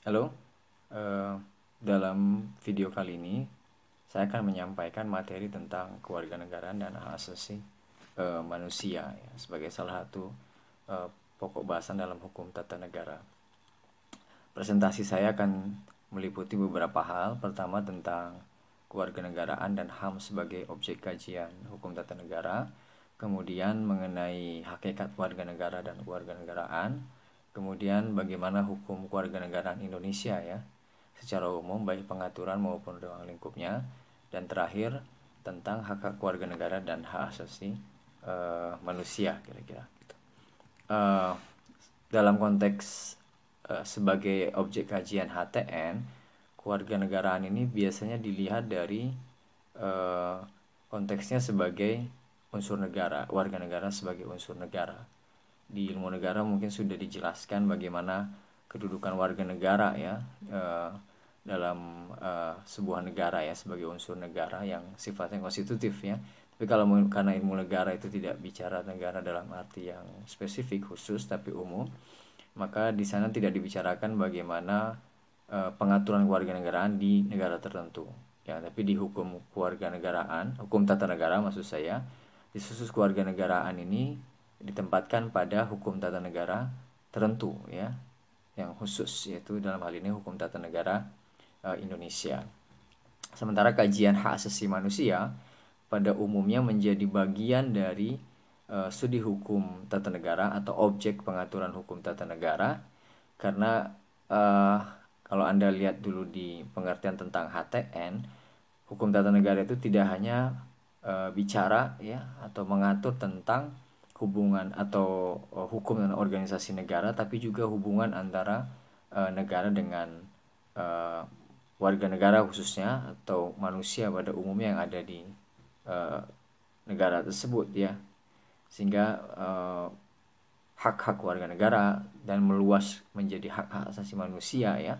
Halo, eh, dalam video kali ini saya akan menyampaikan materi tentang kewarganegaraan dan hak asasi manusia ya, sebagai salah satu eh, pokok bahasan dalam hukum tata negara. Presentasi saya akan meliputi beberapa hal. Pertama tentang kewarganegaraan dan HAM sebagai objek kajian hukum tata negara. Kemudian mengenai hakikat warga negara dan kewarganegaraan. Kemudian bagaimana hukum kewarganegaraan Indonesia ya secara umum, baik pengaturan maupun ruang lingkupnya. Dan terakhir tentang hak keluarga negara dan hak asasi manusia kira-kira gitu. Eh, Dalam konteks sebagai objek kajian HTN, kewarganegaraan ini biasanya dilihat dari eh, konteksnya sebagai unsur negara, warga negara sebagai unsur negara. Di ilmu negara mungkin sudah dijelaskan bagaimana kedudukan warga negara ya dalam sebuah negara ya sebagai unsur negara yang sifatnya konstitutif ya. Tapi kalau karena ilmu negara itu tidak bicara negara dalam arti yang spesifik khusus tapi umum, maka di sana tidak dibicarakan bagaimana pengaturan kewarganegaraan di negara tertentu. Ya, tapi di hukum kewarganegaraan, hukum tata negara maksud saya, di khusus kewarganegaraan ini ditempatkan pada hukum tata negara tertentu ya, yang khusus yaitu dalam hal ini hukum tata negara Indonesia. Sementara kajian hak asasi manusia pada umumnya menjadi bagian dari studi hukum tata negara atau objek pengaturan hukum tata negara, karena uh, kalau Anda lihat dulu di pengertian tentang HTN, hukum tata negara itu tidak hanya bicara ya atau mengatur tentang hubungan atau hukum dan organisasi negara, tapi juga hubungan antara negara dengan uh, warga negara khususnya atau manusia pada umumnya yang ada di uh, negara tersebut ya, sehingga hak-hak warga negara dan meluas menjadi hak-hak asasi manusia ya,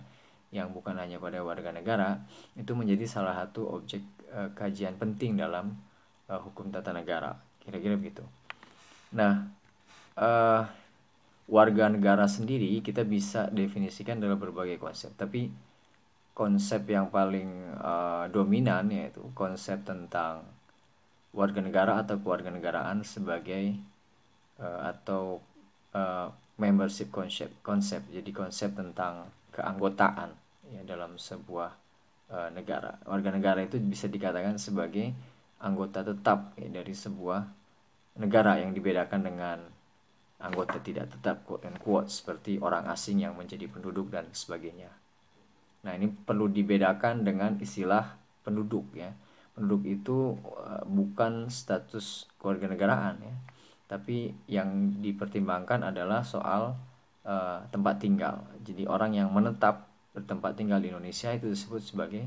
yang bukan hanya pada warga negara, itu menjadi salah satu objek kajian penting dalam hukum tata negara, kira-kira begitu. Nah, uh, warga negara sendiri kita bisa definisikan dalam berbagai konsep, tapi konsep yang paling dominan yaitu konsep tentang warga negara atau kewarganegaraan sebagai atau uh, membership konsep. Jadi konsep tentang keanggotaan ya dalam sebuah negara. Warga negara itu bisa dikatakan sebagai anggota tetap ya, dari sebuah negara, yang dibedakan dengan anggota tidak tetap quote and quote seperti orang asing yang menjadi penduduk dan sebagainya. Nah, ini perlu dibedakan dengan istilah penduduk ya. Penduduk itu bukan status kewarganegaraan ya, tapi yang dipertimbangkan adalah soal tempat tinggal. Jadi orang yang menetap bertempat tinggal di Indonesia itu disebut sebagai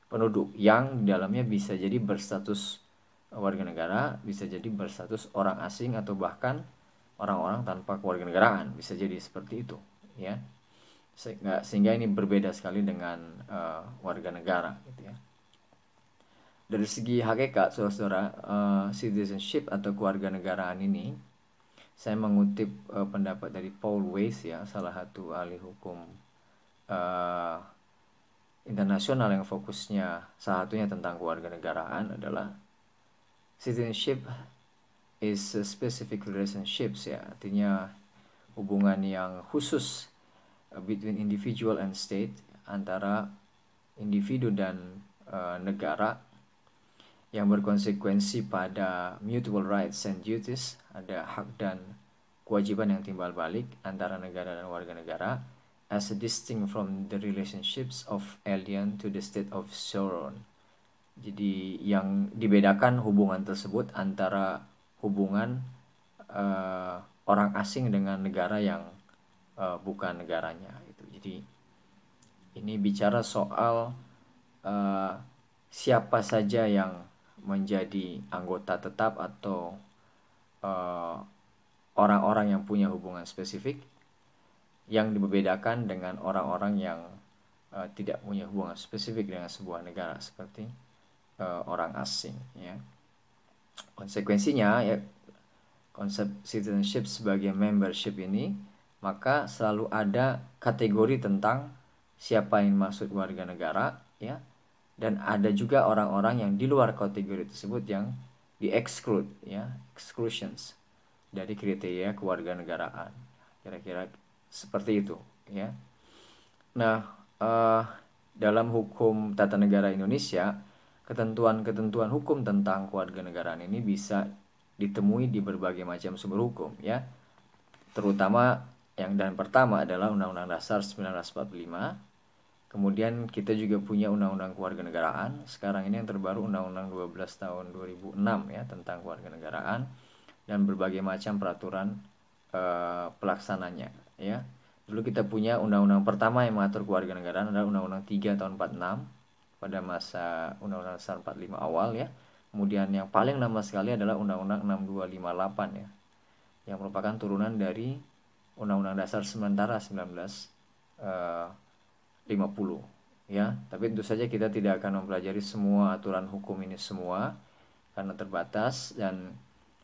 penduduk, yang di dalamnya bisa jadi berstatus warga negara, bisa jadi berstatus orang asing, atau bahkan orang-orang tanpa kewarganegaraan, bisa jadi seperti itu ya. Sehingga ini berbeda sekali dengan warga negara gitu ya. Dari segi hakikat saudara-saudara, citizenship atau kewarganegaraan ini, saya mengutip pendapat dari Paul Weiss ya, salah satu ahli hukum uh, internasional yang fokusnya salah satunya tentang kewarganegaraan, adalah citizenship is a specific relationships ya, artinya hubungan yang khusus between individual and state, antara individu dan negara, yang berkonsekuensi pada mutual rights and duties, ada hak dan kewajiban yang timbal balik antara negara dan warga negara, as a distinct from the relationships of alien to the state of sovereign. Jadi yang dibedakan hubungan tersebut antara hubungan orang asing dengan negara yang bukan negaranya gitu. Jadi ini bicara soal siapa saja yang menjadi anggota tetap atau orang-orang yang punya hubungan spesifik, yang dibedakan dengan orang-orang yang tidak punya hubungan spesifik dengan sebuah negara seperti orang asing ya. Konsekuensinya ya, konsep citizenship sebagai membership ini, maka selalu ada kategori tentang siapa yang maksud warga negara, ya. Dan ada juga orang-orang yang di luar kategori tersebut yang di-exclude, ya, exclusions dari kriteria kewarganegaraan. Kira-kira seperti itu, ya. Nah, dalam hukum tata negara Indonesia, ketentuan-ketentuan hukum tentang kewarganegaraan ini bisa ditemui di berbagai macam sumber hukum, ya. Terutama yang dan pertama adalah Undang-Undang Dasar 1945. Kemudian kita juga punya Undang-Undang Kewarganegaraan. Sekarang ini yang terbaru Undang-Undang 12 tahun 2006, ya, tentang kewarganegaraan, dan berbagai macam peraturan pelaksananya, ya. Dulu kita punya undang-undang pertama yang mengatur kewarganegaraan adalah Undang-Undang 3 tahun 46 pada masa Undang-Undang Dasar 45 awal, ya. Kemudian yang paling lama sekali adalah Undang-Undang 6258, ya, yang merupakan turunan dari Undang-Undang Dasar sementara 1950, ya. Tapi tentu saja kita tidak akan mempelajari semua aturan hukum ini semua karena terbatas, dan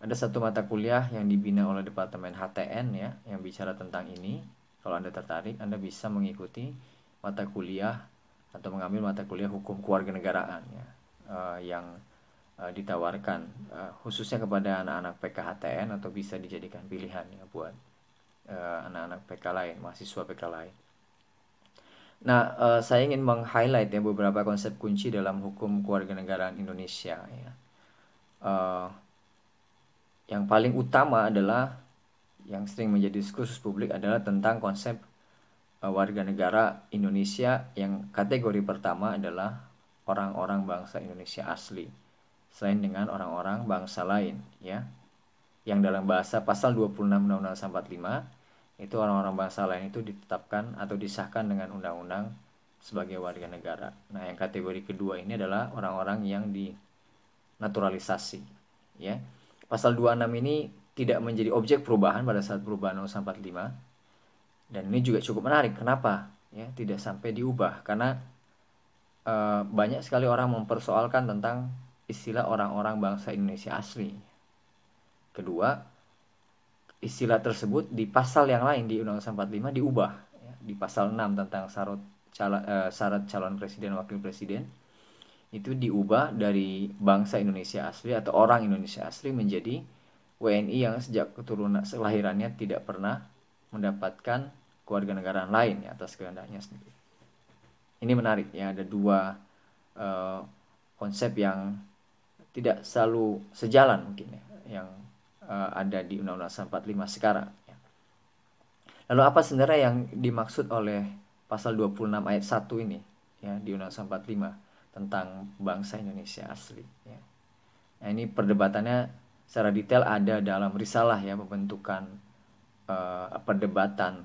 ada satu mata kuliah yang dibina oleh Departemen HTN, ya, yang bicara tentang ini. Kalau Anda tertarik, Anda bisa mengikuti mata kuliah atau mengambil mata kuliah hukum kewarganegaraan, ya, yang ditawarkan khususnya kepada anak-anak PK HTN, atau bisa dijadikan pilihan, ya, buat anak-anak PK lain, mahasiswa PK lain. Nah, saya ingin meng-highlight, ya, beberapa konsep kunci dalam hukum kewarganegaraan Indonesia, ya. Yang paling utama adalah yang sering menjadi diskursus publik adalah tentang konsep warga negara Indonesia, yang kategori pertama adalah orang-orang bangsa Indonesia asli, selain dengan orang-orang bangsa lain, ya. Yang dalam bahasa pasal 26 Undang-Undang 45 itu orang-orang bangsa lain itu ditetapkan atau disahkan dengan undang-undang sebagai warga negara. Nah, yang kategori kedua ini adalah orang-orang yang dinaturalisasi, ya. Pasal 26 ini tidak menjadi objek perubahan pada saat perubahan Undang-Undang 45, dan ini juga cukup menarik. Kenapa, ya, tidak sampai diubah? Karena banyak sekali orang mempersoalkan tentang istilah orang-orang bangsa Indonesia asli. Kedua, istilah tersebut di pasal yang lain di Undang-Undang 45 diubah, ya. Di pasal 6 tentang syarat calon presiden wakil presiden itu diubah dari bangsa Indonesia asli atau orang Indonesia asli menjadi WNI yang sejak keturunan kelahirannya tidak pernah mendapatkan kewarganegaraan lain, ya, atas kehendaknya sendiri. Ini menarik, ya, ada dua konsep yang tidak selalu sejalan mungkin, ya, yang ada di Undang-Undang 45 sekarang, ya. Lalu apa sebenarnya yang dimaksud oleh pasal 26 ayat 1 ini, ya, di Undang-Undang 45 tentang bangsa Indonesia asli, ya. Nah, ini perdebatannya secara detail ada dalam risalah, ya, pembentukan perdebatan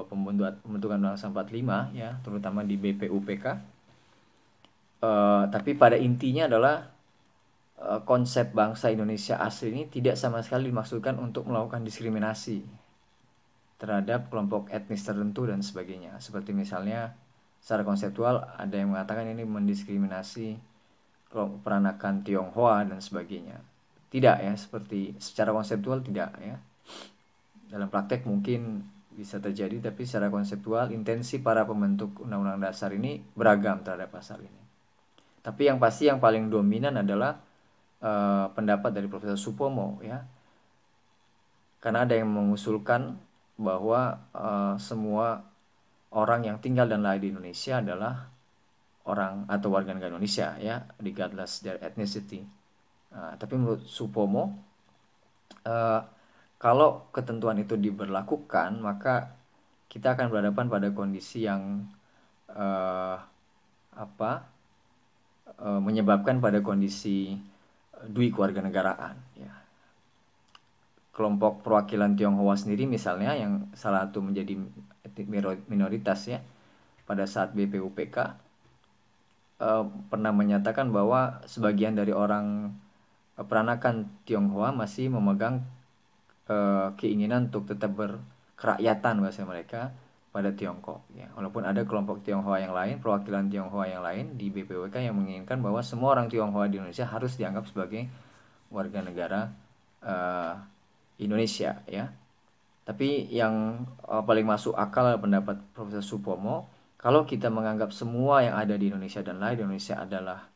pembentukan Undang-Undang 45, ya, terutama di BPUPK. Tapi pada intinya adalah konsep bangsa Indonesia asli ini tidak sama sekali dimaksudkan untuk melakukan diskriminasi terhadap kelompok etnis tertentu dan sebagainya. Seperti misalnya secara konseptual ada yang mengatakan ini mendiskriminasi kelompok peranakan Tionghoa dan sebagainya. Tidak, ya, seperti secara konseptual tidak, ya. Dalam praktek mungkin bisa terjadi, tapi secara konseptual intensi para pembentuk Undang-Undang Dasar ini beragam terhadap pasal ini. Tapi yang pasti yang paling dominan adalah pendapat dari Profesor Supomo, ya. Karena ada yang mengusulkan bahwa semua orang yang tinggal dan lahir di Indonesia adalah orang atau warga negara Indonesia, ya, regardless their ethnicity. Tapi menurut Supomo, kalau ketentuan itu diberlakukan, maka kita akan berhadapan pada kondisi yang menyebabkan pada kondisi dui kewarganegaraan, ya. Kelompok perwakilan Tionghoa sendiri misalnya, yang salah satu menjadi minoritas, ya, pada saat BPUPK pernah menyatakan bahwa sebagian dari orang peranakan Tionghoa masih memegang keinginan untuk tetap berkerakyatan bahasa mereka pada Tiongkok, ya. Walaupun ada kelompok Tionghoa yang lain, perwakilan Tionghoa yang lain di BPUPK yang menginginkan bahwa semua orang Tionghoa di Indonesia harus dianggap sebagai warga negara Indonesia, ya. Tapi yang paling masuk akal pendapat Profesor Supomo, kalau kita menganggap semua yang ada di Indonesia dan lahir di Indonesia adalah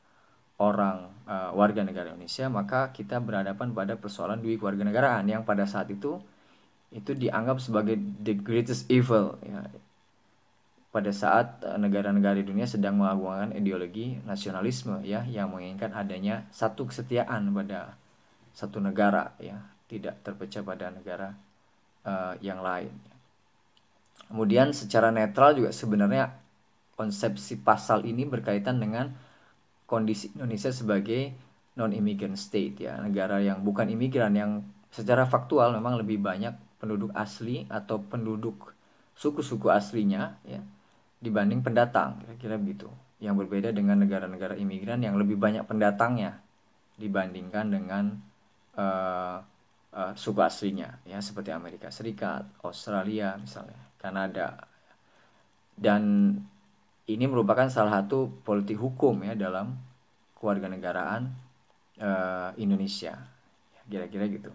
orang warga negara Indonesia, maka kita berhadapan pada persoalan kewarganegaraan yang pada saat itu dianggap sebagai the greatest evil ya. Pada saat negara-negara di dunia sedang mengagungkan ideologi nasionalisme ya, yang menginginkan adanya satu kesetiaan pada satu negara ya, tidak terpecah pada negara yang lain. Kemudian secara netral juga sebenarnya konsepsi pasal ini berkaitan dengan kondisi Indonesia sebagai non-immigrant state ya, negara yang bukan imigran, yang secara faktual memang lebih banyak penduduk asli atau penduduk suku-suku aslinya ya dibanding pendatang, kira-kira begitu. Yang berbeda dengan negara-negara imigran yang lebih banyak pendatangnya dibandingkan dengan suku aslinya ya, seperti Amerika Serikat, Australia misalnya, Kanada. Dan ini merupakan salah satu politik hukum ya dalam kewarganegaraan Indonesia, kira-kira gitu.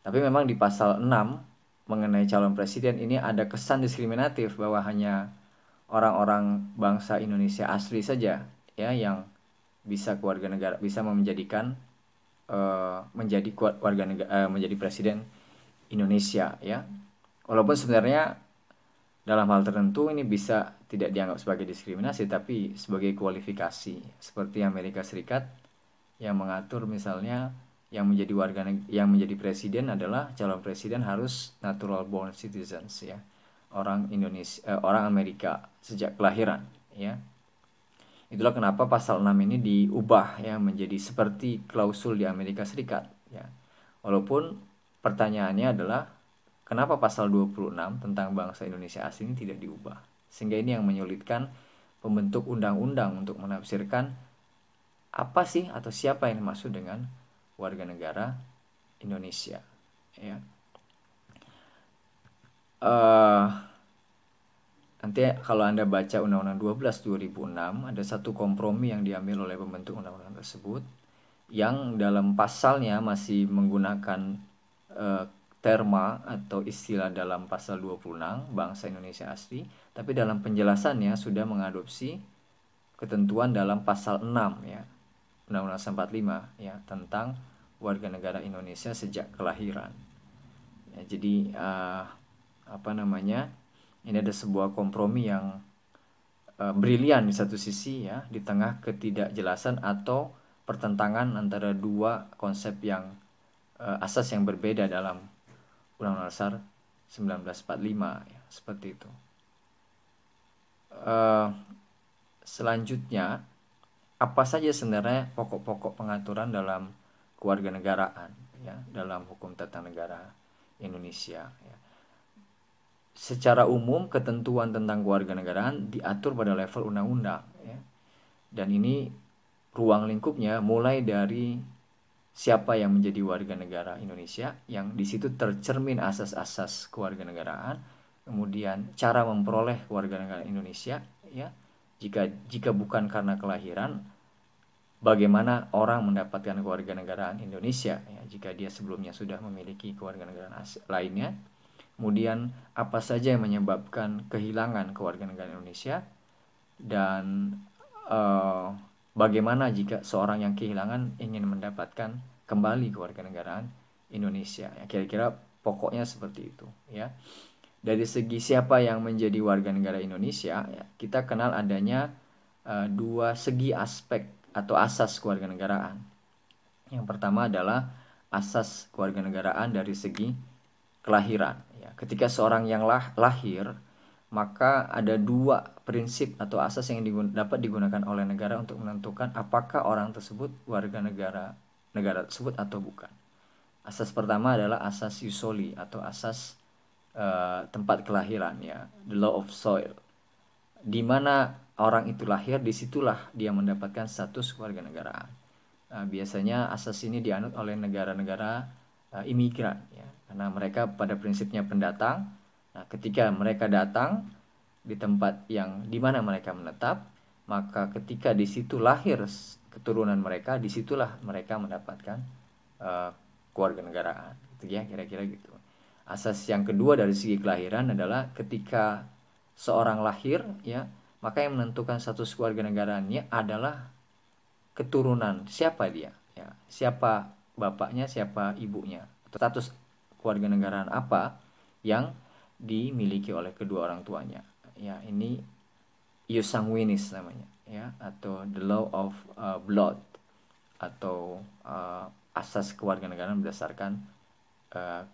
Tapi memang di pasal 6 mengenai calon presiden ini ada kesan diskriminatif bahwa hanya orang-orang bangsa Indonesia asli saja ya yang bisa kewarganegara, bisa menjadikan menjadi menjadi presiden Indonesia ya. Walaupun sebenarnya dalam hal tertentu ini bisa tidak dianggap sebagai diskriminasi, tapi sebagai kualifikasi, seperti Amerika Serikat yang mengatur misalnya yang menjadi presiden adalah calon presiden harus natural born citizens ya, orang Indonesia, orang Amerika sejak kelahiran ya. Itulah kenapa pasal 6 ini diubah ya menjadi seperti klausul di Amerika Serikat ya. Walaupun pertanyaannya adalah kenapa pasal 26 tentang bangsa Indonesia asli ini tidak diubah? Sehingga ini yang menyulitkan pembentuk undang-undang untuk menafsirkan apa sih atau siapa yang dimaksud dengan warga negara Indonesia ya. Nanti kalau Anda baca Undang-Undang 12 2006, ada satu kompromi yang diambil oleh pembentuk undang-undang tersebut yang dalam pasalnya masih menggunakan terma atau istilah dalam pasal 26 bangsa Indonesia asli, tapi dalam penjelasannya sudah mengadopsi ketentuan dalam pasal 6 ya, Undang-Undang 45 ya, tentang warga negara Indonesia sejak kelahiran ya. Jadi ini ada sebuah kompromi yang brilian di satu sisi ya, di tengah ketidakjelasan atau pertentangan antara dua konsep yang asas yang berbeda dalam Undang-Undang Dasar 1945 ya, seperti itu. Selanjutnya, apa saja sebenarnya pokok-pokok pengaturan dalam kewarganegaraan ya, dalam hukum tata negara Indonesia ya. Secara umum ketentuan tentang kewarganegaraan diatur pada level undang-undang ya. Dan ini ruang lingkupnya mulai dari siapa yang menjadi warga negara Indonesia, yang di situ tercermin asas-asas kewarganegaraan, kemudian cara memperoleh kewarganegaraan Indonesia ya. Jika bukan karena kelahiran, bagaimana orang mendapatkan kewarganegaraan Indonesia ya, jika dia sebelumnya sudah memiliki kewarganegaraan lainnya. Kemudian apa saja yang menyebabkan kehilangan kewarganegaraan Indonesia, dan bagaimana jika seorang yang kehilangan ingin mendapatkan kembali kewarganegaraan Indonesia ya, kira-kira pokoknya seperti itu ya. Dari segi siapa yang menjadi warga negara Indonesia ya, kita kenal adanya dua segi aspek atau asas kewarganegaraan. Yang pertama adalah asas kewarganegaraan dari segi kelahiran ya. Ketika seorang yang lahir, maka ada dua prinsip atau asas yang dapat digunakan oleh negara untuk menentukan apakah orang tersebut warga negara tersebut atau bukan. Asas pertama adalah asas Ius-Soli atau asas tempat kelahiran ya, the law of soil. Di mana orang itu lahir, disitulah dia mendapatkan status kewarganegaraan. Biasanya asas ini dianut oleh negara-negara imigran ya, karena mereka pada prinsipnya pendatang. Nah, ketika mereka datang di tempat yang dimana mereka menetap, maka ketika di situ lahir keturunan mereka, disitulah mereka mendapatkan kewarganegaraan, gitu ya, kira-kira gitu. Asas yang kedua dari segi kelahiran adalah ketika seorang lahir ya, maka yang menentukan status kewarganegaraannya adalah keturunan, siapa dia, ya, siapa bapaknya, siapa ibunya, status kewarganegaraan apa yang dimiliki oleh kedua orang tuanya. Ya, ini ius sanguinis namanya, ya, atau the law of blood, atau asas kewarganegaraan berdasarkan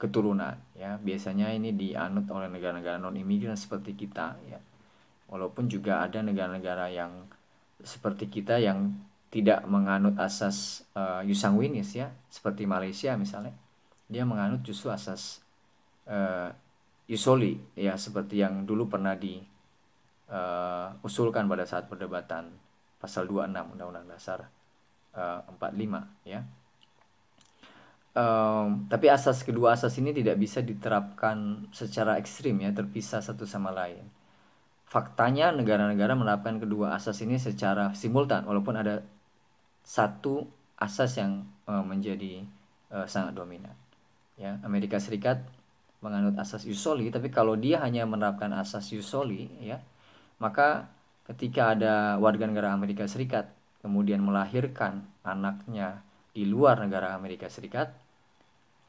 keturunan, ya. Biasanya ini dianut oleh negara-negara non imigran seperti kita, ya. Walaupun juga ada negara-negara yang seperti kita yang tidak menganut asas ius sanguinis, ya, seperti Malaysia misalnya, dia menganut justru asas ius soli, ya, seperti yang dulu pernah diusulkan pada saat perdebatan pasal 26 Undang-Undang Dasar 45, ya. Tapi kedua asas ini tidak bisa diterapkan secara ekstrim, ya, terpisah satu sama lain. Faktanya negara-negara menerapkan kedua asas ini secara simultan, walaupun ada satu asas yang menjadi sangat dominan, ya. Amerika Serikat menganut asas ius soli, tapi kalau dia hanya menerapkan asas ius soli, ya, maka ketika ada warga negara Amerika Serikat kemudian melahirkan anaknya di luar negara Amerika Serikat,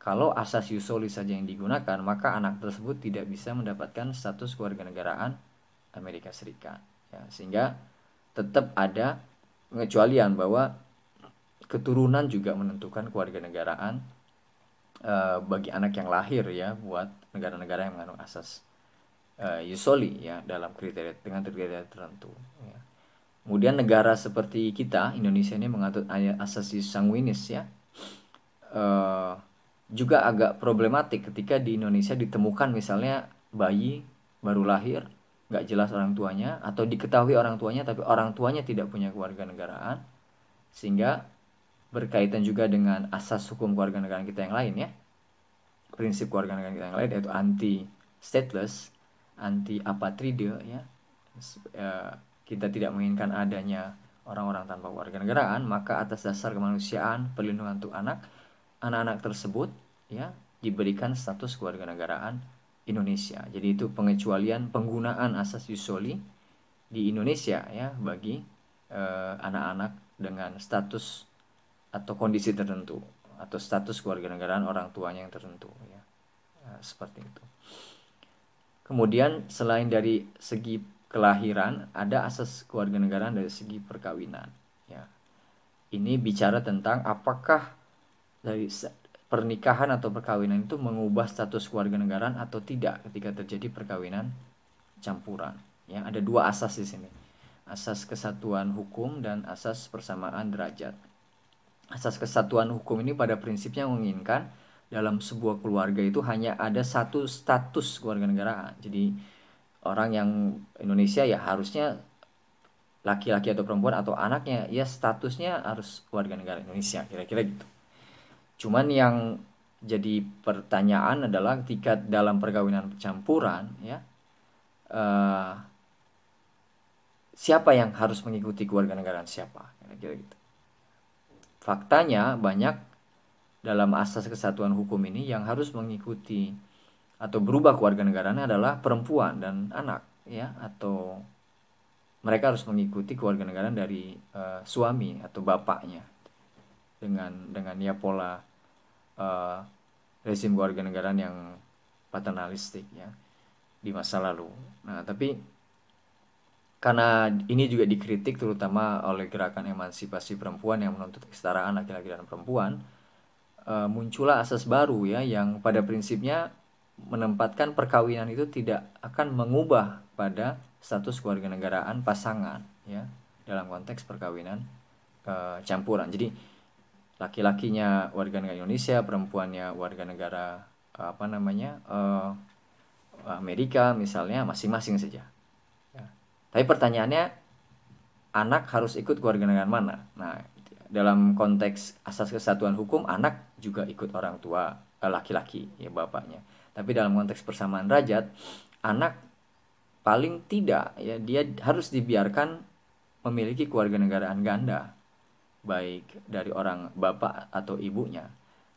kalau asas ius soli saja yang digunakan, maka anak tersebut tidak bisa mendapatkan status kewarganegaraan Amerika Serikat, ya. Sehingga tetap ada pengecualian bahwa keturunan juga menentukan kewarganegaraan bagi anak yang lahir, ya, buat negara-negara yang mengandung asas ius soli, ya, dalam dengan kriteria tertentu, ya. Kemudian negara seperti kita, Indonesia ini mengatur asas ius sanguinis, ya, juga agak problematik ketika di Indonesia ditemukan misalnya bayi baru lahir, nggak jelas orang tuanya, atau diketahui orang tuanya tapi orang tuanya tidak punya kewarganegaraan, sehingga berkaitan juga dengan asas hukum kewarganegaraan kita yang lain, ya, prinsip kewarganegaraan kita yang lain, yaitu anti stateless, anti apatride, ya. Kita tidak menginginkan adanya orang-orang tanpa kewarganegaraan, maka atas dasar kemanusiaan, perlindungan untuk anak-anak tersebut, ya, diberikan status kewarganegaraan Indonesia. Jadi itu pengecualian penggunaan asas ius soli di Indonesia, ya, bagi anak-anak dengan status atau kondisi tertentu atau status kewarganegaraan orang tuanya yang tertentu, ya. Seperti itu. Kemudian selain dari segi kelahiran, ada asas kewarganegaraan dari segi perkawinan, ya. Ini bicara tentang apakah dari pernikahan atau perkawinan itu mengubah status kewarganegaraan atau tidak ketika terjadi perkawinan campuran, ya. Ada dua asas di sini, asas kesatuan hukum dan asas persamaan derajat. Asas kesatuan hukum ini pada prinsipnya menginginkan dalam sebuah keluarga itu hanya ada satu status kewarganegaraan. Jadi orang yang Indonesia ya harusnya laki-laki atau perempuan atau anaknya ya statusnya harus warganegara Indonesia, kira-kira gitu. Cuman yang jadi pertanyaan adalah ketika dalam perkawinan campuran, ya, siapa yang harus mengikuti kewarganegaraan siapa, kira-kira gitu. Faktanya banyak dalam asas kesatuan hukum ini yang harus mengikuti atau berubah kewarganegaraannya adalah perempuan dan anak, ya, atau mereka harus mengikuti kewarganegaraan dari suami atau bapaknya dengan ya pola rezim kewarganegaraan yang paternalistik, ya, di masa lalu. Nah, tapi karena ini juga dikritik terutama oleh gerakan emansipasi perempuan yang menuntut kesetaraan laki-laki dan perempuan, muncullah asas baru, ya, yang pada prinsipnya menempatkan perkawinan itu tidak akan mengubah pada status kewarganegaraan pasangan, ya, dalam konteks perkawinan campuran. Jadi laki-lakinya warga negara Indonesia, perempuannya warga negara Amerika misalnya, masing-masing saja, ya. Tapi pertanyaannya, anak harus ikut kewarganegaraan mana? Nah, dalam konteks asas kesatuan hukum, anak juga ikut orang tua laki-laki, ya, bapaknya. Tapi dalam konteks persamaan derajat, anak paling tidak, ya, dia harus dibiarkan memiliki kewarganegaraan ganda, baik dari orang bapak atau ibunya.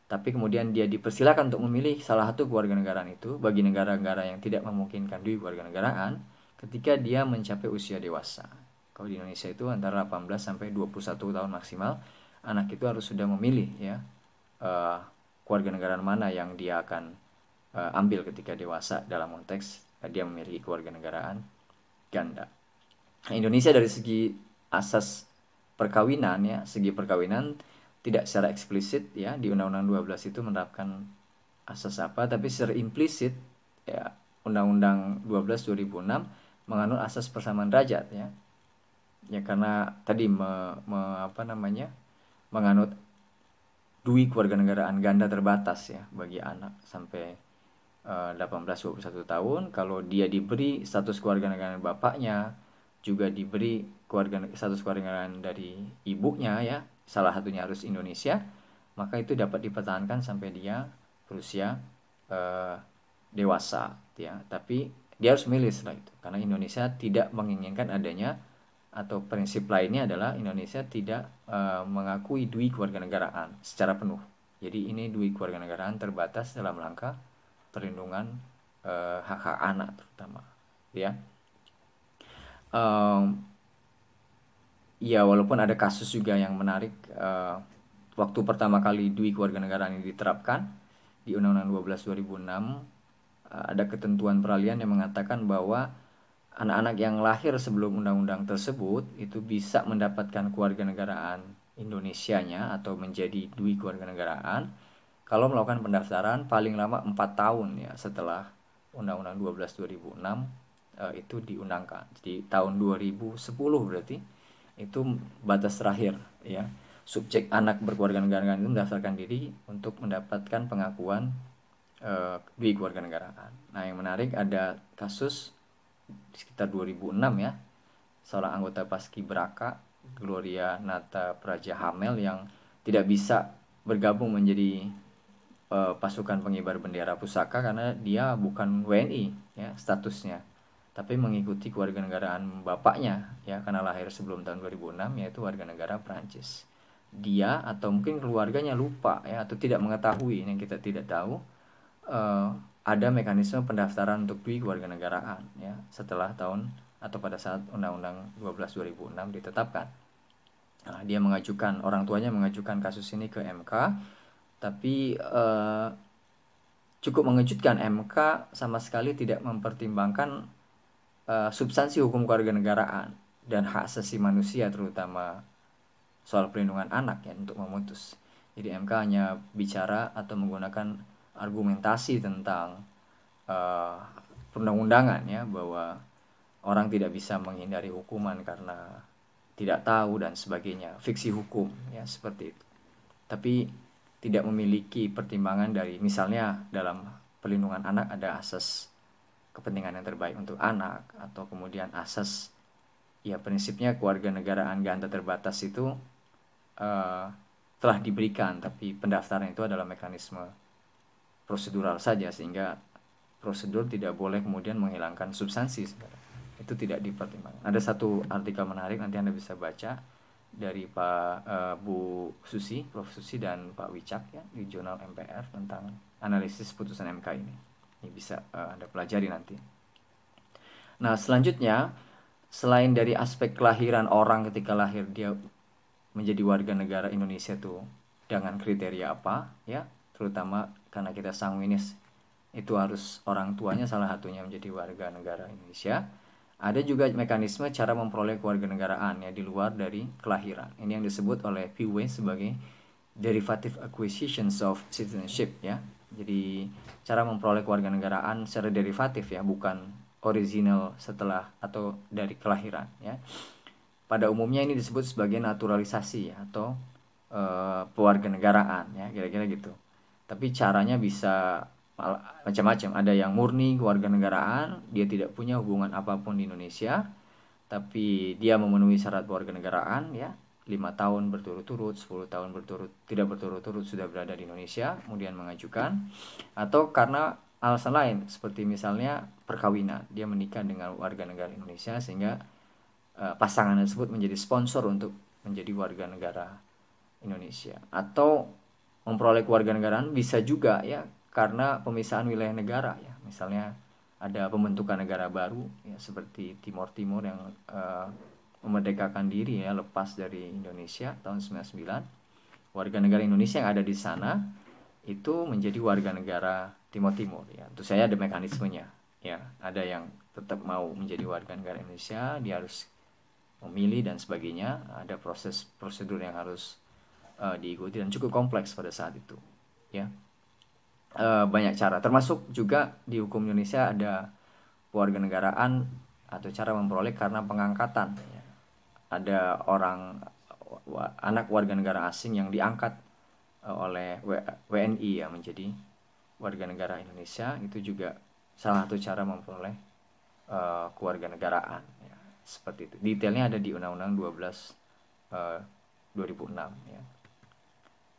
Tapi kemudian dia dipersilakan untuk memilih salah satu kewarganegaraan itu bagi negara-negara yang tidak memungkinkan dui kewarganegaraan. ketika dia mencapai usia dewasa. Kalau di Indonesia itu antara 18 sampai 21 tahun maksimal, anak itu harus sudah memilih ya keluarga negaraan mana yang dia akan ambil ketika dewasa, dalam konteks dia memiliki keluarga negaraan ganda. Nah, Indonesia dari segi asas perkawinan ya, segi perkawinan tidak secara eksplisit ya di Undang-Undang 12 itu menerapkan asas apa, tapi secara implisit ya Undang-Undang 12 2006 menganut asas persamaan derajat ya. Ya karena tadi menganut dui kewarganegaraan ganda terbatas ya bagi anak sampai 18-21 tahun. Kalau dia diberi status kewarganegaraan bapaknya, juga diberi status kewarganegaraan dari ibunya ya, salah satunya harus Indonesia, maka itu dapat dipertahankan sampai dia berusia dewasa ya. Tapi dia harus milih setelah itu, karena Indonesia tidak menginginkan adanya, atau prinsip lainnya adalah Indonesia tidak mengakui dui kewarganegaraan secara penuh. Jadi ini dui kewarganegaraan terbatas dalam rangka perlindungan hak-hak anak terutama ya. Ya walaupun ada kasus juga yang menarik, waktu pertama kali dui kewarganegaraan ini diterapkan di Undang-Undang 12 2006, ada ketentuan peralihan yang mengatakan bahwa anak-anak yang lahir sebelum undang-undang tersebut itu bisa mendapatkan kewarganegaraan Indonesianya atau menjadi dui kewarganegaraan kalau melakukan pendaftaran paling lama 4 tahun ya setelah Undang-Undang 12 2006 itu diundangkan. Jadi tahun 2010 berarti itu batas terakhir ya. Subjek anak berkewarganegaraan itu mendaftarkan diri untuk mendapatkan pengakuan dui kewarganegaraan. Nah, yang menarik ada kasus sekitar 2006 ya, seorang anggota Paskibraka Gloria Nata Praja Hamel yang tidak bisa bergabung menjadi pasukan pengibar bendera pusaka karena dia bukan WNI ya statusnya, tapi mengikuti kewarganegaraan bapaknya ya, karena lahir sebelum tahun 2006 yaitu warga negara Prancis. Dia atau mungkin keluarganya lupa ya, atau tidak mengetahui, yang kita tidak tahu ada mekanisme pendaftaran untuk dui kewarganegaraan ya setelah tahun atau pada saat Undang-Undang 12 2006 ditetapkan. Nah, dia mengajukan, orang tuanya mengajukan kasus ini ke MK, tapi cukup mengejutkan, MK sama sekali tidak mempertimbangkan substansi hukum kewarganegaraan dan hak asasi manusia, terutama soal perlindungan anak ya, untuk memutus. Jadi MK hanya bicara atau menggunakan argumentasi tentang perundang-undangan ya, bahwa orang tidak bisa menghindari hukuman karena tidak tahu dan sebagainya, fiksi hukum ya seperti itu. Tapi tidak memiliki pertimbangan dari, misalnya dalam perlindungan anak ada asas kepentingan yang terbaik untuk anak, atau kemudian asas ya prinsipnya kewarganegaraan ganda terbatas itu telah diberikan, tapi pendaftaran itu adalah mekanisme prosedural saja, sehingga prosedur tidak boleh kemudian menghilangkan substansi sebenarnya. Itu tidak dipertimbangkan. Ada satu artikel menarik, nanti Anda bisa baca, dari Bu Susi, Prof. Susi dan Pak Wicak ya, di jurnal MPR tentang analisis putusan MK ini. Ini bisa Anda pelajari nanti. Nah, selanjutnya, selain dari aspek kelahiran orang ketika lahir dia menjadi warga negara Indonesia itu dengan kriteria apa ya, terutama karena kita sanguinis itu harus orang tuanya salah satunya menjadi warga negara Indonesia. Ada juga mekanisme cara memperoleh kewarganegaraan ya di luar dari kelahiran. Ini yang disebut oleh Pew sebagai derivative acquisitions of citizenship ya. Jadi cara memperoleh kewarganegaraan secara derivatif ya, bukan original setelah atau dari kelahiran ya. Pada umumnya ini disebut sebagai naturalisasi ya, atau kewarganegaraan ya, kira-kira gitu. Tapi caranya bisa macam-macam. Ada yang murni kewarganegaraan, dia tidak punya hubungan apapun di Indonesia, tapi dia memenuhi syarat kewarganegaraan ya, 5 tahun berturut-turut, 10 tahun tidak berturut-turut sudah berada di Indonesia, kemudian mengajukan. Atau karena alasan lain, seperti misalnya perkawinan, dia menikah dengan warga negara Indonesia sehingga pasangan tersebut menjadi sponsor untuk menjadi warga negara Indonesia. Atau memperoleh kewarganegaraan bisa juga ya karena pemisahan wilayah negara ya, misalnya ada pembentukan negara baru ya, seperti Timor yang memerdekakan diri ya, lepas dari Indonesia tahun 99. Warga negara Indonesia yang ada di sana itu menjadi warga negara Timor ya. Tentu saya ada mekanismenya ya. Ada yang tetap mau menjadi warga negara Indonesia, dia harus memilih dan sebagainya. Ada prosedur yang harus diikuti dan cukup kompleks pada saat itu ya. Banyak cara, termasuk juga di hukum Indonesia ada kewarganegaraan atau cara memperoleh karena pengangkatan ya. Ada anak warga negara asing yang diangkat oleh WNI ya menjadi warga negara Indonesia, itu juga salah satu cara memperoleh kewarganegaraan ya. Seperti itu. Detailnya ada di Undang-Undang 12 2006 ya.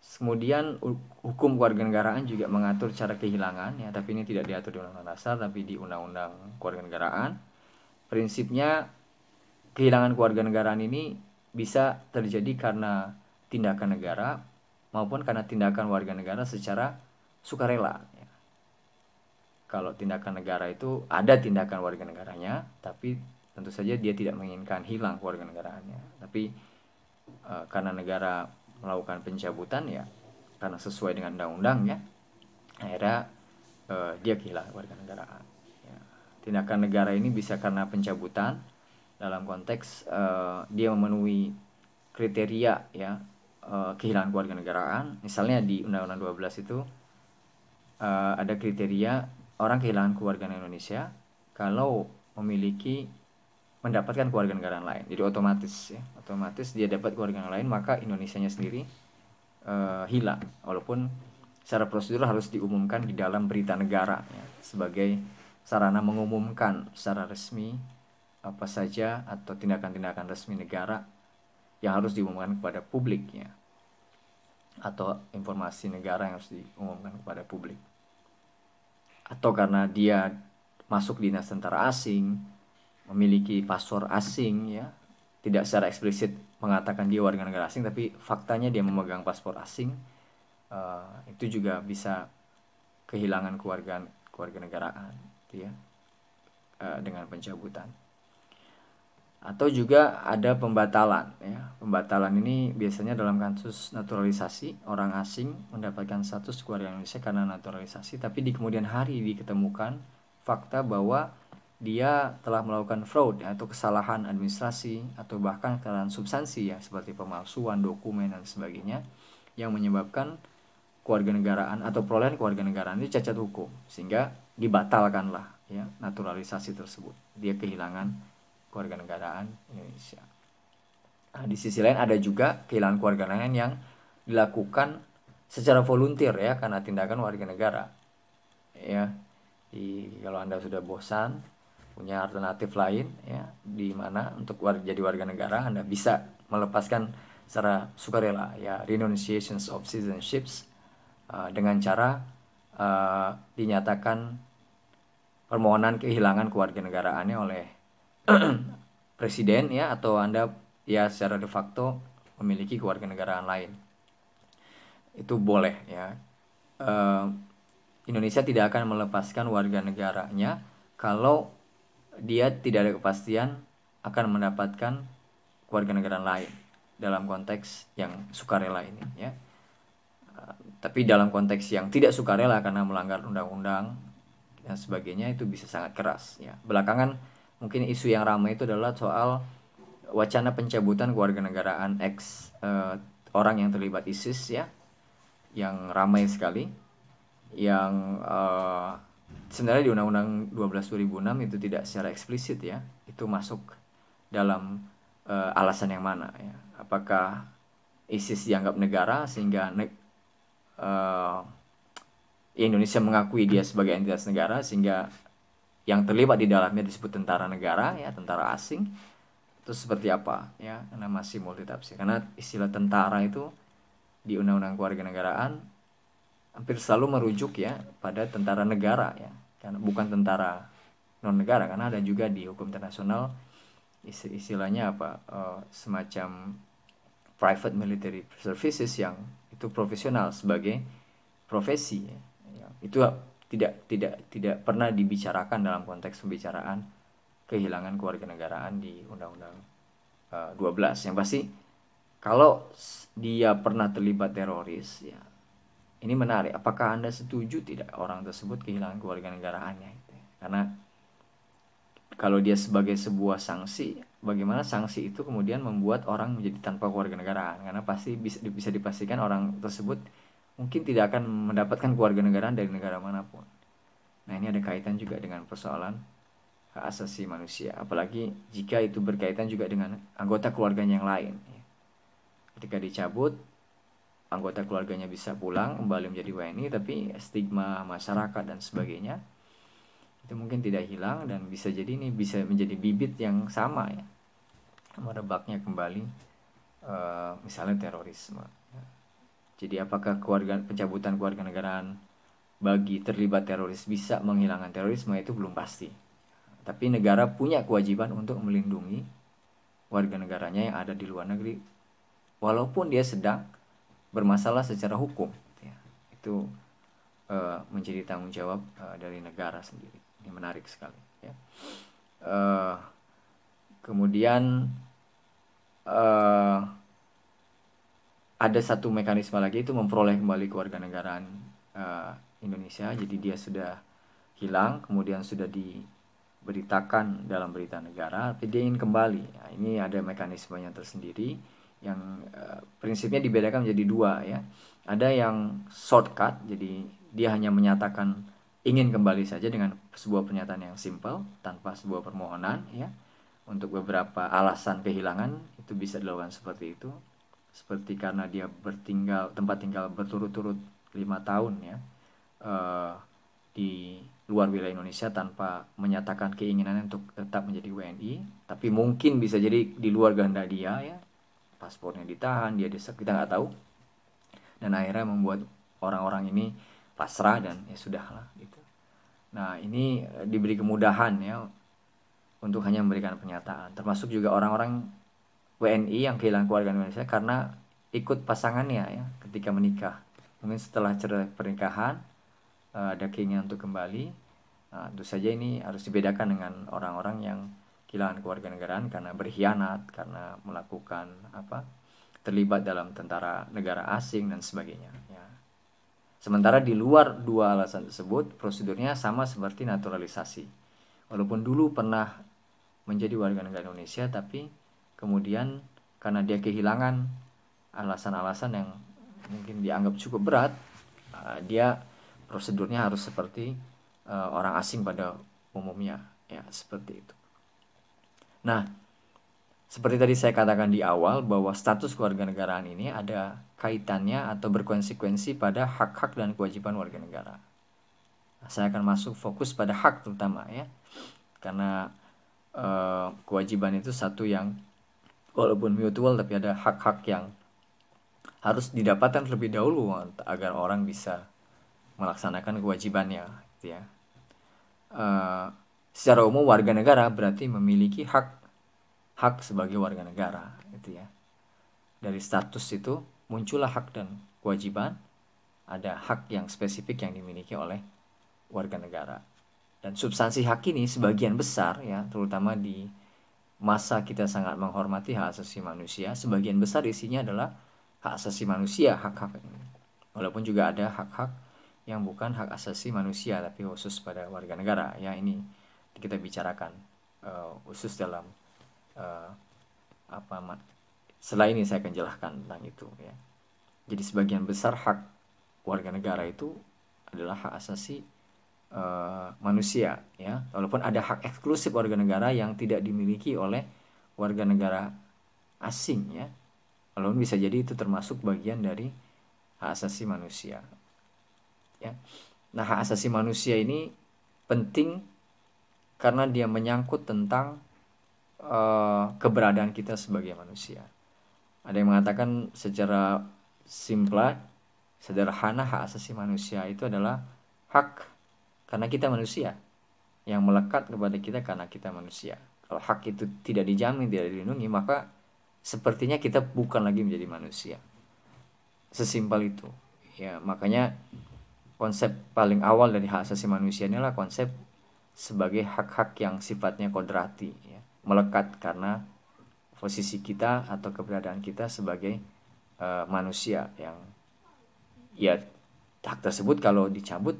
Kemudian hukum kewarganegaraan juga mengatur cara kehilangan ya, tapi ini tidak diatur di Undang-Undang Dasar tapi di Undang-Undang Kewarganegaraan. Prinsipnya kehilangan kewarganegaraan ini bisa terjadi karena tindakan negara maupun karena tindakan warga negara secara sukarela ya. Kalau tindakan negara itu ada tindakan warga negaranya, tapi tentu saja dia tidak menginginkan hilang kewarganegaraannya. Tapi karena negara melakukan pencabutan ya, karena sesuai dengan undang-undang ya, akhirnya dia kehilangan kewarganegaraan ya. Tindakan negara ini bisa karena pencabutan dalam konteks dia memenuhi kriteria ya, kehilangan kewarganegaraan. Misalnya di Undang-Undang 12 itu ada kriteria orang kehilangan kewarganegaraan Indonesia kalau mendapatkan kewarganegaraan lain. Jadi otomatis dia dapat kewarganegaraan lain, maka Indonesianya sendiri hilang, walaupun secara prosedur harus diumumkan di dalam berita negara ya, sebagai sarana mengumumkan secara resmi apa saja atau tindakan-tindakan resmi negara yang harus diumumkan kepada publik ya, atau informasi negara yang harus diumumkan kepada publik. Atau karena dia masuk dinas tentara asing, memiliki paspor asing ya, tidak secara eksplisit mengatakan dia warga negara asing, tapi faktanya dia memegang paspor asing, itu juga bisa kehilangan kewarganegaraan ya, dengan pencabutan. Atau juga ada pembatalan ya. Pembatalan ini biasanya dalam kasus naturalisasi, orang asing mendapatkan status keluarga Indonesia karena naturalisasi, tapi di kemudian hari diketemukan fakta bahwa dia telah melakukan fraud ya, atau kesalahan administrasi atau bahkan kesalahan substansi ya, seperti pemalsuan dokumen dan sebagainya, yang menyebabkan kewarganegaraan atau perolehan kewarganegaraan itu cacat hukum, sehingga dibatalkanlah ya naturalisasi tersebut. Dia kehilangan kewarganegaraan Indonesia. Nah, di sisi lain ada juga kehilangan kewarganegaraan yang dilakukan secara volunteer ya, karena tindakan warga negara ya. Kalau Anda sudah bosan, punya alternatif lain ya, di mana untuk jadi warga negara Anda bisa melepaskan secara sukarela ya, renunciations of citizenships, dengan cara dinyatakan permohonan kehilangan kewarganegaraannya oleh presiden ya, atau Anda ya secara de facto memiliki kewarganegaraan lain. Itu boleh ya. Indonesia tidak akan melepaskan warga negaranya kalau dia tidak ada kepastian akan mendapatkan kewarganegaraan lain dalam konteks yang sukarela ini ya. Tapi dalam konteks yang tidak sukarela karena melanggar undang-undang dan sebagainya, itu bisa sangat keras ya. Belakangan mungkin isu yang ramai itu adalah soal wacana pencabutan kewarganegaraan orang yang terlibat ISIS ya, yang ramai sekali, yang sebenarnya di Undang-Undang 12 2006 itu tidak secara eksplisit ya, itu masuk dalam alasan yang mana ya. Apakah ISIS dianggap negara sehingga Indonesia mengakui dia sebagai entitas negara, sehingga yang terlibat di dalamnya disebut tentara negara ya, tentara asing. Itu seperti apa ya, karena masih multitafsir. Karena istilah tentara itu di Undang-Undang Kewarganegaraan hampir selalu merujuk ya pada tentara negara ya, karena bukan tentara non negara, karena ada juga di hukum internasional istilahnya apa, semacam private military services yang itu profesional sebagai profesi ya. Itu tidak pernah dibicarakan dalam konteks pembicaraan kehilangan kewarganegaraan di Undang-Undang 12. Yang pasti kalau dia pernah terlibat teroris, ya ini menarik. Apakah Anda setuju tidak orang tersebut kehilangan kewarganegaraannya? Karena kalau dia sebagai sebuah sanksi, bagaimana sanksi itu kemudian membuat orang menjadi tanpa kewarganegaraan? Karena pasti bisa dipastikan orang tersebut mungkin tidak akan mendapatkan kewarganegaraan dari negara manapun. Nah, ini ada kaitan juga dengan persoalan hak asasi manusia, apalagi jika itu berkaitan juga dengan anggota keluarganya yang lain. Ketika dicabut, anggota keluarganya bisa pulang kembali menjadi WNI, tapi stigma masyarakat dan sebagainya itu mungkin tidak hilang, dan bisa jadi ini bisa menjadi bibit yang sama ya, merebaknya kembali misalnya terorisme. Jadi apakah pencabutan kewarganegaraan bagi terlibat teroris bisa menghilangkan terorisme, itu belum pasti. Tapi negara punya kewajiban untuk melindungi warga negaranya yang ada di luar negeri, walaupun dia sedang bermasalah secara hukum. Ya, itu menjadi tanggung jawab dari negara sendiri. Ini menarik sekali. Ya. Kemudian ada satu mekanisme lagi, itu memperoleh kembali kewarganegaraan Indonesia. Jadi dia sudah hilang, kemudian sudah diberitakan dalam berita negara, tapi dia ingin kembali. Nah, ini ada mekanismenya tersendiri yang prinsipnya dibedakan menjadi dua ya. Ada yang shortcut, jadi dia hanya menyatakan ingin kembali saja dengan sebuah pernyataan yang simple tanpa sebuah permohonan ya. Untuk beberapa alasan kehilangan itu bisa dilakukan seperti itu. Seperti karena dia tempat tinggal berturut-turut 5 tahun ya di luar wilayah Indonesia tanpa menyatakan keinginan untuk tetap menjadi WNI, tapi mungkin bisa jadi di luar kehendak dia ya, paspornya ditahan, dia kita nggak tahu, dan akhirnya membuat orang-orang ini pasrah dan ya sudahlah gitu. Nah, ini diberi kemudahan ya untuk hanya memberikan pernyataan, termasuk juga orang-orang WNI yang kehilangan keluarga Indonesia karena ikut pasangannya ya ketika menikah. Mungkin setelah cerai pernikahan ada keinginan untuk kembali. Nah, tentu saja ini harus dibedakan dengan orang-orang yang kehilangan kewarganegaraan karena berkhianat, karena melakukan terlibat dalam tentara negara asing dan sebagainya ya. Sementara di luar dua alasan tersebut, prosedurnya sama seperti naturalisasi. Walaupun dulu pernah menjadi warga negara Indonesia, tapi kemudian karena dia kehilangan alasan-alasan yang mungkin dianggap cukup berat, dia prosedurnya harus seperti orang asing pada umumnya ya, seperti itu. Nah, seperti tadi saya katakan di awal bahwa status kewarganegaraan ini ada kaitannya atau berkonsekuensi pada hak-hak dan kewajiban warga negara. Nah, saya akan masuk fokus pada hak terutama ya, karena kewajiban itu satu yang walaupun mutual, tapi ada hak-hak yang harus didapatkan terlebih dahulu agar orang bisa melaksanakan kewajibannya gitu ya. Secara umum warga negara berarti memiliki hak sebagai warga negara gitu ya. Dari status itu muncullah hak dan kewajiban. Ada hak yang spesifik yang dimiliki oleh warga negara. Dan substansi hak ini sebagian besar ya, terutama di masa kita sangat menghormati hak asasi manusia, sebagian besar isinya adalah hak asasi manusia, hak-hak ini. Walaupun juga ada hak-hak yang bukan hak asasi manusia tapi khusus pada warga negara ya, ini kita bicarakan khusus dalam setelah ini saya akan jelaskan tentang itu ya. Jadi sebagian besar hak warga negara itu adalah hak asasi manusia ya, walaupun ada hak eksklusif warga negara yang tidak dimiliki oleh warga negara asing ya, walaupun bisa jadi itu termasuk bagian dari hak asasi manusia ya. Nah, hak asasi manusia ini penting karena dia menyangkut tentang keberadaan kita sebagai manusia. Ada yang mengatakan secara simpel, sederhana, hak asasi manusia itu adalah hak karena kita manusia, yang melekat kepada kita karena kita manusia. Kalau hak itu tidak dijamin, tidak dilindungi, maka sepertinya kita bukan lagi menjadi manusia. Sesimpel itu ya. Makanya konsep paling awal dari hak asasi manusia inilah konsep sebagai hak-hak yang sifatnya kodrati, ya, melekat karena posisi kita atau keberadaan kita sebagai manusia yang, ya, hak tersebut kalau dicabut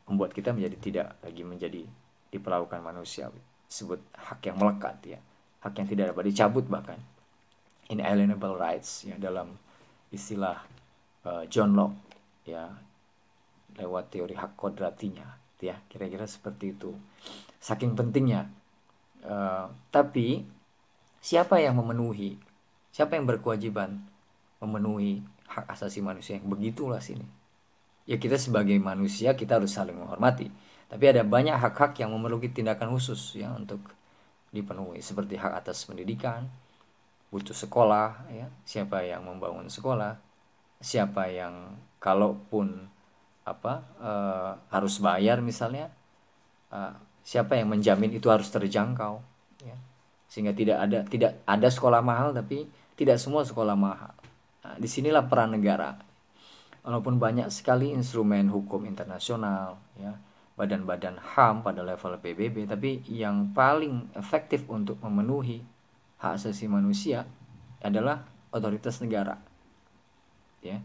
membuat kita menjadi tidak lagi menjadi diperlakukan manusia, disebut hak yang melekat, ya, hak yang tidak dapat dicabut, bahkan inalienable rights, ya, dalam istilah John Locke, ya, lewat teori hak kodratinya, ya, kira-kira seperti itu. Saking pentingnya. Tapi siapa yang memenuhi, siapa yang berkewajiban memenuhi hak asasi manusia yang begitulah sini? Ya, kita sebagai manusia kita harus saling menghormati. Tapi ada banyak hak-hak yang memerlukan tindakan khusus, ya, untuk dipenuhi, seperti hak atas pendidikan, butuh sekolah, ya, siapa yang membangun sekolah, siapa yang kalaupun harus bayar misalnya, siapa yang menjamin itu harus terjangkau, ya, sehingga tidak ada sekolah mahal, tapi tidak semua sekolah mahal. Nah, disinilah peran negara. Walaupun banyak sekali instrumen hukum internasional, ya, badan-badan HAM pada level PBB, tapi yang paling efektif untuk memenuhi hak asasi manusia adalah otoritas negara, ya.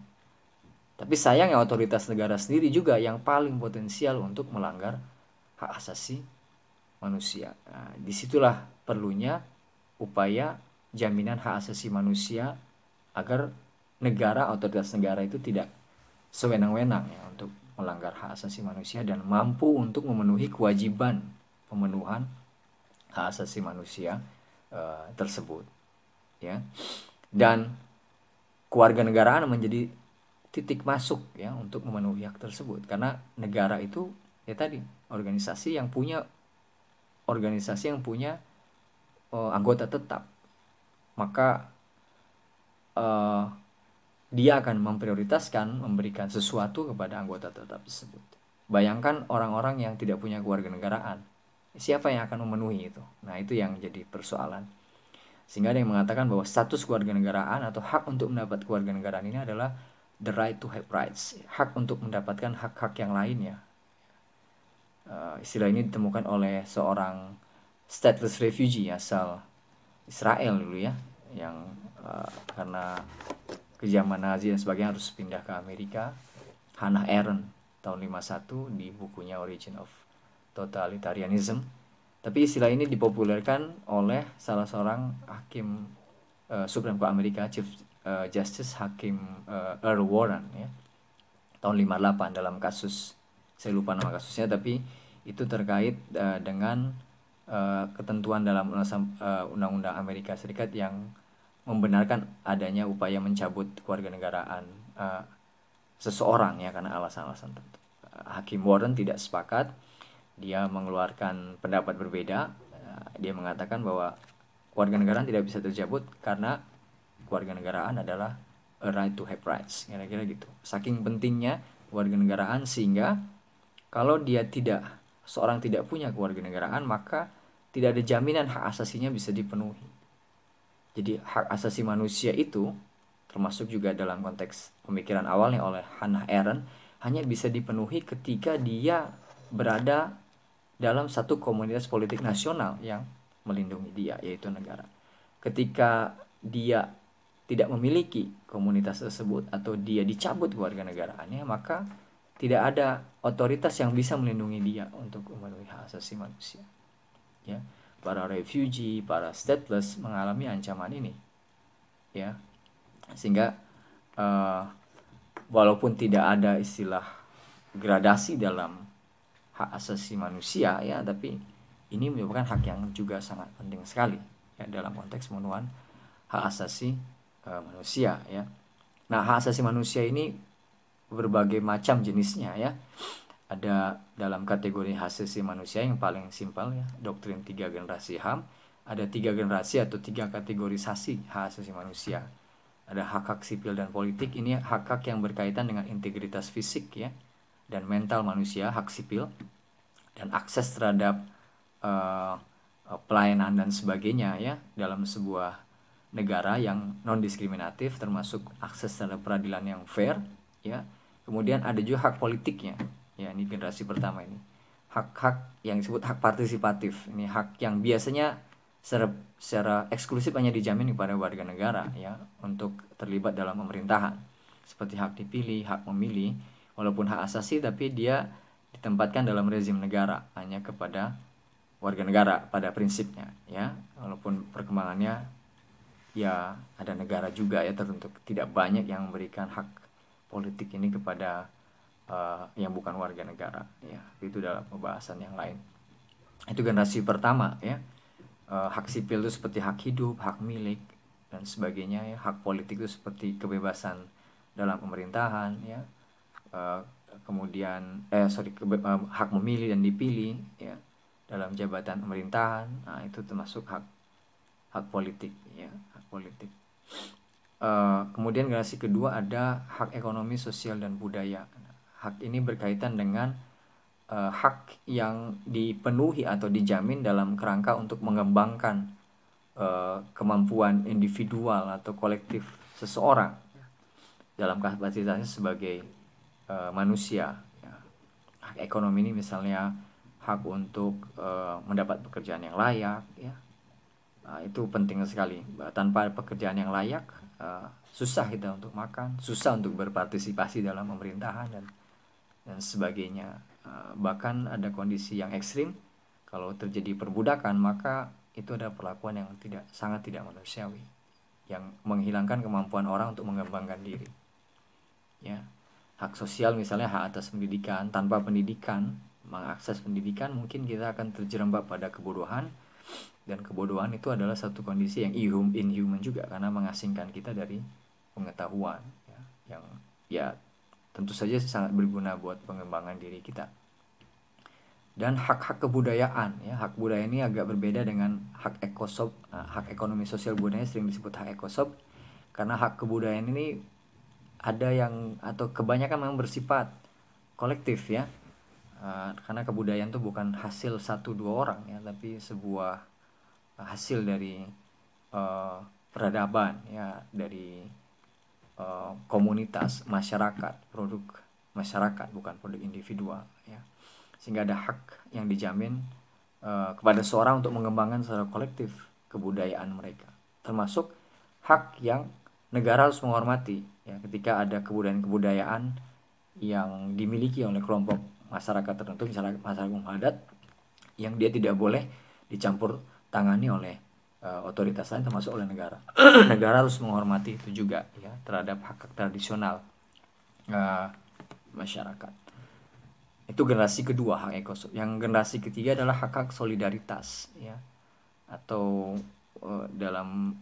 Tapi sayangnya otoritas negara sendiri juga yang paling potensial untuk melanggar hak asasi manusia. Nah, disitulah perlunya upaya jaminan hak asasi manusia agar negara, otoritas negara itu tidak sewenang-wenang, ya, untuk melanggar hak asasi manusia dan mampu untuk memenuhi kewajiban pemenuhan hak asasi manusia tersebut, ya. Dan kewarganegaraan menjadi titik masuk, ya, untuk memenuhi hak tersebut, karena negara itu, ya, tadi organisasi yang punya anggota tetap, maka dia akan memprioritaskan memberikan sesuatu kepada anggota tetap tersebut. Bayangkan orang-orang yang tidak punya kewarganegaraan, siapa yang akan memenuhi itu? Nah, itu yang jadi persoalan. Sehingga ada yang mengatakan bahwa status kewarganegaraan atau hak untuk mendapat kewarganegaraan ini adalah the right to have rights, hak untuk mendapatkan hak-hak yang lainnya. Istilah ini ditemukan oleh seorang stateless refugee asal Israel dulu, ya, yang karena kejaman Nazi dan sebagainya harus pindah ke Amerika. Hannah Arendt tahun 51 di bukunya Origin of Totalitarianism. Tapi istilah ini dipopulerkan oleh salah seorang hakim Supreme Court Amerika, Chief Justice Hakim Earl Warren, ya, tahun 58 dalam kasus, saya lupa nama kasusnya, tapi itu terkait dengan ketentuan dalam Undang-Undang Amerika Serikat yang membenarkan adanya upaya mencabut kewarganegaraan seseorang, ya, karena alasan-alasan tertentu. Hakim Warren tidak sepakat, dia mengeluarkan pendapat berbeda. Dia mengatakan bahwa kewarganegaraan tidak bisa tercabut karena kewarganegaraan adalah a right to have rights, kira-kira gitu. Saking pentingnya kewarganegaraan sehingga kalau seorang tidak punya kewarganegaraan, maka tidak ada jaminan hak asasinya bisa dipenuhi. Jadi hak asasi manusia itu termasuk juga dalam konteks pemikiran awalnya oleh Hannah Arendt hanya bisa dipenuhi ketika dia berada dalam satu komunitas politik nasional yang melindungi dia, yaitu negara. Ketika dia tidak memiliki komunitas tersebut atau dia dicabut kewarganegaraannya, maka tidak ada otoritas yang bisa melindungi dia untuk memenuhi hak asasi manusia, ya. Para refugee, para stateless mengalami ancaman ini, ya, sehingga walaupun tidak ada istilah gradasi dalam hak asasi manusia, ya, tapi ini merupakan hak yang juga sangat penting sekali, ya, dalam konteks pemenuhan hak asasi manusia, ya. Nah, hak asasi manusia ini berbagai macam jenisnya, ya. Ada dalam kategori hak asasi manusia yang paling simpel, ya, doktrin 3 generasi HAM. Ada 3 generasi atau 3 kategorisasi hak asasi manusia. Ada hak-hak sipil dan politik, ini hak-hak yang berkaitan dengan integritas fisik, ya, dan mental manusia, hak sipil, dan akses terhadap pelayanan dan sebagainya, ya, dalam sebuah negara yang non diskriminatif, termasuk akses terhadap peradilan yang fair, ya, Kemudian ada juga hak politiknya. Ya, ini generasi pertama ini. Hak-hak yang disebut hak partisipatif. Ini hak yang biasanya secara eksklusif hanya dijamin kepada warga negara ya untuk terlibat dalam pemerintahan. Seperti hak dipilih, hak memilih, walaupun hak asasi tapi dia ditempatkan dalam rezim negara hanya kepada warga negara pada prinsipnya ya. Walaupun perkembangannya ya ada negara juga ya tertentu tidak banyak yang memberikan hak politik ini kepada yang bukan warga negara ya, itu dalam pembahasan yang lain. Itu generasi pertama ya. Hak sipil itu seperti hak hidup, hak milik dan sebagainya ya. Hak politik itu seperti kebebasan dalam pemerintahan ya. Kemudian hak memilih dan dipilih ya dalam jabatan pemerintahan. Nah, itu termasuk hak politik ya, hak politik. Kemudian generasi kedua ada hak ekonomi, sosial dan budaya. Hak ini berkaitan dengan hak yang dipenuhi atau dijamin dalam kerangka untuk mengembangkan kemampuan individual atau kolektif seseorang dalam kapasitasnya sebagai manusia ya. Hak ekonomi ini misalnya hak untuk mendapat pekerjaan yang layak ya. Itu penting sekali. Tanpa pekerjaan yang layak susah kita untuk makan, susah untuk berpartisipasi dalam pemerintahan dan sebagainya. Bahkan ada kondisi yang ekstrim, kalau terjadi perbudakan maka itu ada perlakuan yang sangat tidak manusiawi, yang menghilangkan kemampuan orang untuk mengembangkan diri ya. Hak sosial misalnya hak atas pendidikan. Tanpa pendidikan, mengakses pendidikan, mungkin kita akan terjerembab pada kebodohan, dan kebodohan itu adalah satu kondisi yang inhuman juga karena mengasingkan kita dari pengetahuan ya, yang ya tentu saja sangat berguna buat pengembangan diri kita. Dan hak-hak kebudayaan ya, hak budaya ini agak berbeda dengan hak ekosob. Hak ekonomi sosial budaya sering disebut hak ekosob karena hak kebudayaan ini ada yang atau kebanyakan memang bersifat kolektif ya. Karena kebudayaan itu bukan hasil 1-2 orang ya, tapi sebuah hasil dari peradaban ya, dari komunitas masyarakat, produk masyarakat bukan produk individual ya. Sehingga ada hak yang dijamin kepada seorang untuk mengembangkan secara kolektif kebudayaan mereka, termasuk hak yang negara harus menghormati ya, ketika ada kebudayaan yang dimiliki oleh kelompok masyarakat tertentu, misalnya masyarakat adat, yang dia tidak boleh dicampur tangani oleh otoritas lain termasuk oleh negara. Negara harus menghormati itu juga ya, terhadap hak tradisional masyarakat. Itu generasi kedua hak ekosob. Yang generasi ketiga adalah hak solidaritas ya, atau dalam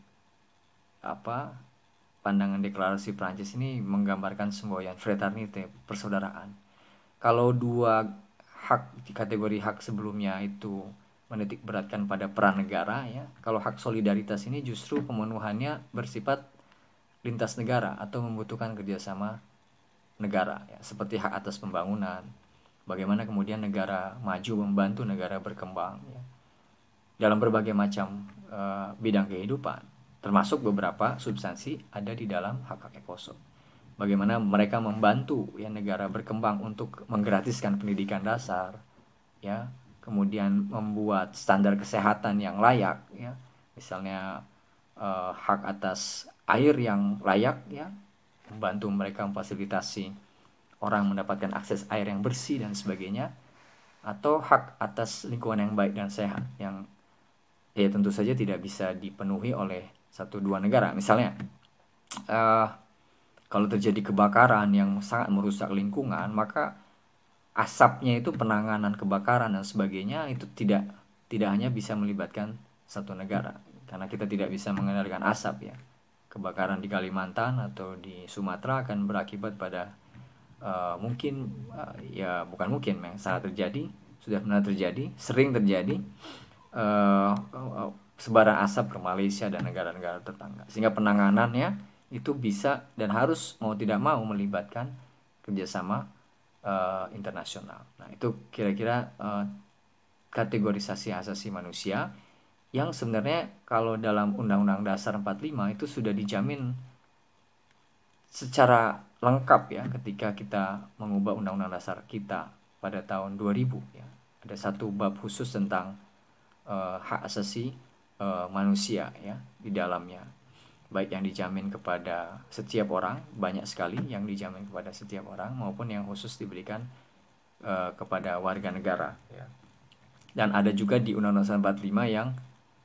pandangan deklarasi Prancis ini menggambarkan semboyan fraternité, persaudaraan. Kalau dua kategori hak sebelumnya itu menitik beratkan pada peran negara ya, kalau hak solidaritas ini justru pemenuhannya bersifat lintas negara atau membutuhkan kerjasama negara ya, seperti hak atas pembangunan, bagaimana kemudian negara maju membantu negara berkembang ya, dalam berbagai macam bidang kehidupan, termasuk beberapa substansi ada di dalam hak ekosob. Bagaimana mereka membantu ya negara berkembang untuk menggratiskan pendidikan dasar ya, kemudian membuat standar kesehatan yang layak ya, misalnya hak atas air yang layak ya, membantu mereka memfasilitasi orang mendapatkan akses air yang bersih dan sebagainya, atau hak atas lingkungan yang baik dan sehat yang ya tentu saja tidak bisa dipenuhi oleh 1-2 negara. Misalnya kalau terjadi kebakaran yang sangat merusak lingkungan, maka asapnya itu, penanganan kebakaran dan sebagainya itu tidak hanya bisa melibatkan satu negara, karena kita tidak bisa mengendalikan asap ya. Kebakaran di Kalimantan atau di Sumatera akan berakibat pada sangat terjadi, sudah pernah terjadi, sering terjadi sebaran asap ke Malaysia dan negara-negara tetangga, sehingga penanganannya itu bisa dan harus mau tidak mau melibatkan kerjasama internasional. Nah, itu kira-kira kategorisasi asasi manusia yang sebenarnya kalau dalam Undang-Undang Dasar 45 itu sudah dijamin secara lengkap ya ketika kita mengubah Undang-Undang Dasar kita pada tahun 2000 ya. Ada satu bab khusus tentang hak asasi manusia ya di dalamnya. Baik yang dijamin kepada setiap orang, banyak sekali yang dijamin kepada setiap orang, maupun yang khusus diberikan kepada warga negara ya. Dan ada juga di Undang-Undang 45 yang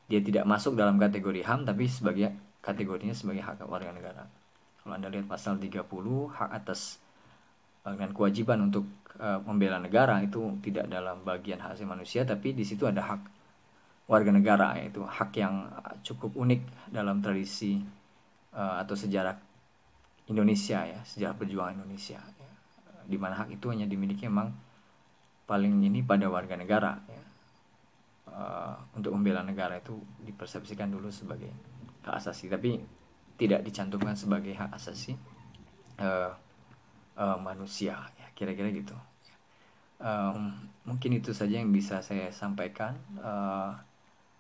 dia tidak masuk dalam kategori HAM tapi sebagai kategorinya sebagai hak warga negara. Kalau Anda lihat pasal 30, hak atas dan kewajiban untuk membela negara, itu tidak dalam bagian hak asasi manusia, tapi di situ ada hak warga negara, yaitu hak yang cukup unik dalam tradisi atau sejarah Indonesia ya, sejarah perjuangan Indonesia ya. Di mana hak itu hanya dimiliki memang paling ini pada warga negara ya. Untuk membela negara itu dipersepsikan dulu sebagai hak asasi, tapi tidak dicantumkan sebagai hak asasi manusia ya, kira-kira gitu. Mungkin itu saja yang bisa saya sampaikan.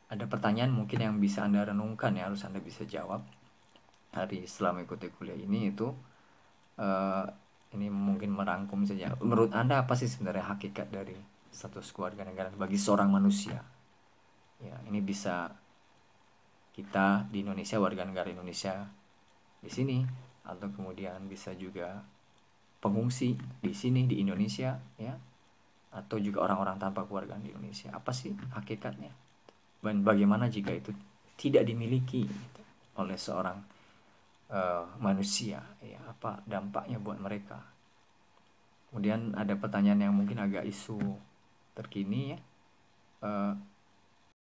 Ada pertanyaan mungkin yang bisa Anda renungkan ya, harus Anda bisa jawab hari setelah mengikuti kuliah ini. Itu ini mungkin merangkum saja. Menurut Anda apa sih sebenarnya hakikat dari status keluarga negara bagi seorang manusia? Ya, ini bisa kita di Indonesia, warga negara Indonesia di sini, atau kemudian bisa juga pengungsi di sini di Indonesia ya, atau juga orang-orang tanpa keluarga di Indonesia. Apa sih hakikatnya? Dan bagaimana jika itu tidak dimiliki oleh seorang manusia ya, apa dampaknya buat mereka? Kemudian ada pertanyaan yang mungkin agak isu terkini ya,